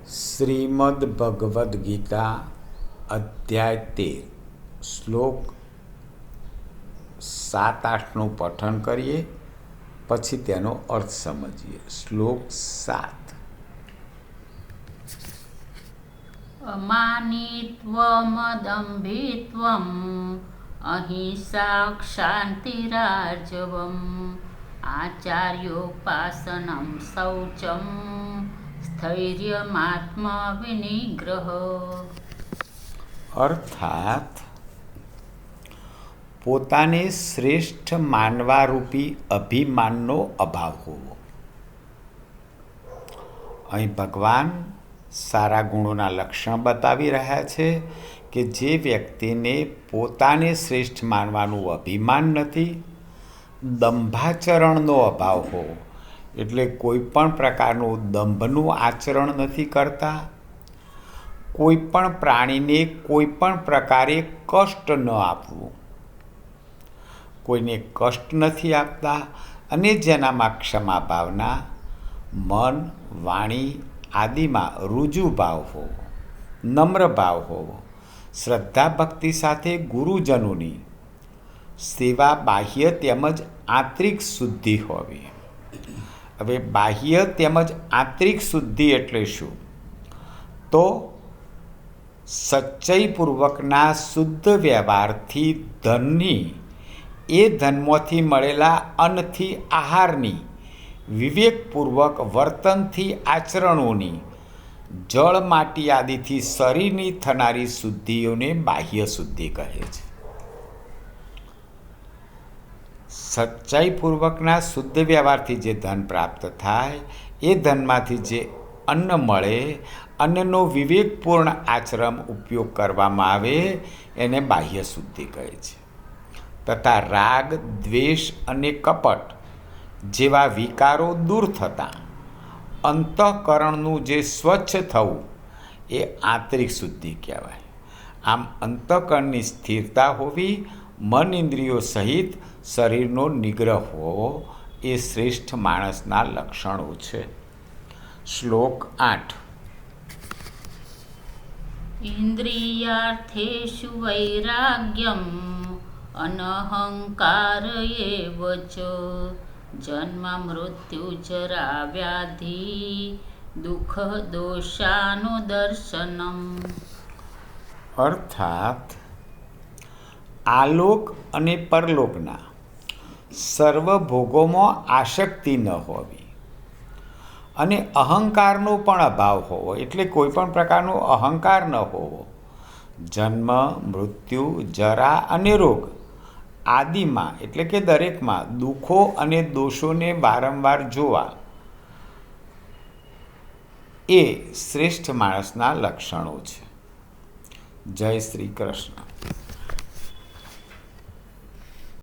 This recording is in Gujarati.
શ્રીમદ ભગવદ્ ગીતા અધ્યાય 13 શ્લોક 7-8નું પઠન કરીએ, પછી તેનો અર્થ સમજીએ. શ્લોક 7. અમાનિત્વમદંભિત્વમ અહિંસા ક્ષાંતિરાર્જવમ આચાર્યોપાસનમ શૌચમ સ્થૈર્યમાત્મવિનિગ્રહ. અર્થાત પોતાને શ્રેષ્ઠ માનવારૂપી અભિમાનનો અભાવ હોવો. અહીં ભગવાન સારા ગુણોના લક્ષણ બતાવી રહ્યા છે કે જે વ્યક્તિને પોતાને શ્રેષ્ઠ માનવાનું અભિમાન નથી, દંભાચરણનો અભાવ હોવો, એટલે કોઈ પણ પ્રકારનું દંભનું આચરણ નથી કરતા, કોઈ પણ પ્રાણીને કોઈ પણ પ્રકારે કષ્ટ ન આપવું, કોઈને કષ્ટ નથી આપતા, અને જેનામાં ક્ષમા ભાવના, મન વાણી આદિમાં રુજુ ભાવ હોવો, નમ્ર ભાવ હોવો, શ્રદ્ધા ભક્તિ સાથે ગુરુજનોની સેવા, બાહ્ય તેમજ આંતરિક શુદ્ધિ હોવી. હવે બાહ્ય તેમજ આંતરિક શુદ્ધિ એટલે શું? તો સચ્ચયપૂર્વકના શુદ્ધ વ્યવહારથી ધનની, એ ધનમાંથી મળેલા અન્નથી આહારની, વિવેકપૂર્વક વર્તનથી આચરણોની, જળ માટી આદિથી શરીરની થનારી શુદ્ધિઓને બાહ્ય શુદ્ધિ કહે છે. સચ્ચાઈપૂર્વકના શુદ્ધ વ્યવહારથી જે ધન પ્રાપ્ત થાય, એ ધનમાંથી જે અન્ન મળે, અન્નનો વિવેકપૂર્ણ આચરણ ઉપયોગ કરવામાં આવે, એને બાહ્ય શુદ્ધિ કહે છે. તથા રાગ, દ્વેષ અને કપટ જેવા વિકારો દૂર થતાં અંતઃકરણનું જે સ્વચ્છ થવું, એ આંતરિક શુદ્ધિ કહેવાય. આમ અંતઃકરણની સ્થિરતા હોવી, મન ઇન્દ્રિયો સહિત શરીરનો નિગ્રહ હોવો, એ શ્રેષ્ઠ માણસના લક્ષણો છે. શ્લોક 8. ઇન્દ્રિયાર્થેષુ વૈરાગ્યમ અનહંકાર એવ ચ જન્મ મૃત્યુ જરા વ્યાધિ દુઃખ દોષાનુદર્શનમ. અર્થાત આલોક અને પરલોકના સર્વ ભોગોમાં આસક્તિ ન હોવી, અને અહંકારનો પણ અભાવ હોવો, એટલે કોઈ પણ પ્રકારનો અહંકાર ન હોવો, જન્મ મૃત્યુ જરા અને રોગ આદિમાં, એટલે કે દરેકમાં દુઃખો અને દોષોને વારંવાર જોવા, એ શ્રેષ્ઠ માણસના લક્ષણો છે. જય શ્રી કૃષ્ણ.